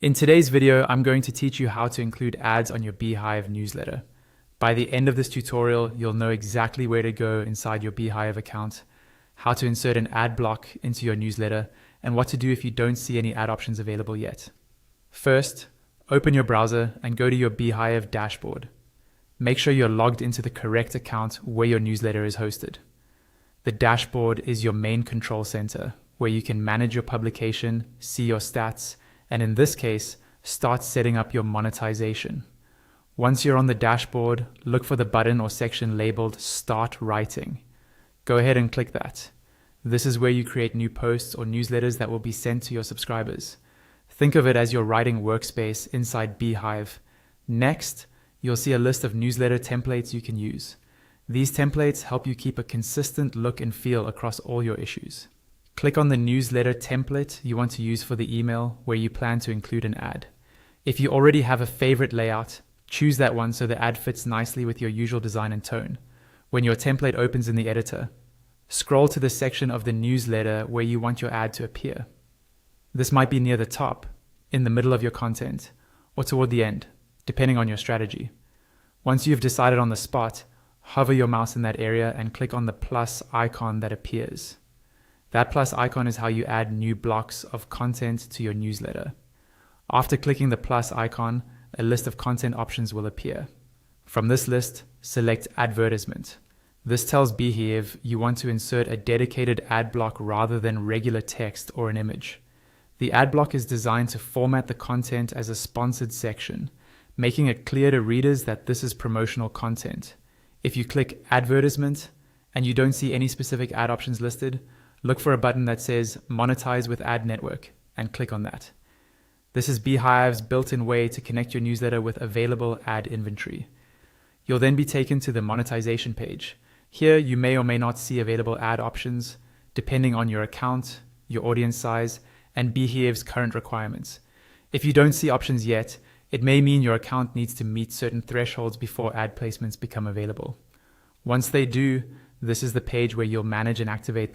In today's video, I'm going to teach you how to include ads on your Beehiiv newsletter. By the end of this tutorial, you'll know exactly where to go inside your Beehiiv account, how to insert an ad block into your newsletter, and what to do if you don't see any ad options available yet. First, open your browser and go to your Beehiiv dashboard. Make sure you're logged into the correct account where your newsletter is hosted. The dashboard is your main control center, where you can manage your publication, see your stats, and in this case, start setting up your monetization. Once you're on the dashboard, look for the button or section labeled Start Writing. Go ahead and click that. This is where you create new posts or newsletters that will be sent to your subscribers. Think of it as your writing workspace inside Beehiiv. Next, you'll see a list of newsletter templates you can use. These templates help you keep a consistent look and feel across all your issues. Click on the newsletter template you want to use for the email where you plan to include an ad. If you already have a favorite layout, choose that one so the ad fits nicely with your usual design and tone. When your template opens in the editor, scroll to the section of the newsletter where you want your ad to appear. This might be near the top, in the middle of your content, or toward the end, depending on your strategy. Once you've decided on the spot, hover your mouse in that area and click on the plus icon that appears. That plus icon is how you add new blocks of content to your newsletter. After clicking the plus icon, a list of content options will appear. From this list, select Advertisement. This tells Beehiiv you want to insert a dedicated ad block rather than regular text or an image. The ad block is designed to format the content as a sponsored section, making it clear to readers that this is promotional content. If you click Advertisement and you don't see any specific ad options listed, look for a button that says Monetize with Ad Network and click on that. This is Beehiiv's built-in way to connect your newsletter with available ad inventory. You'll then be taken to the monetization page. Here, you may or may not see available ad options, depending on your account, your audience size, and Beehiiv's current requirements. If you don't see options yet, it may mean your account needs to meet certain thresholds before ad placements become available. Once they do, this is the page where you'll manage and activate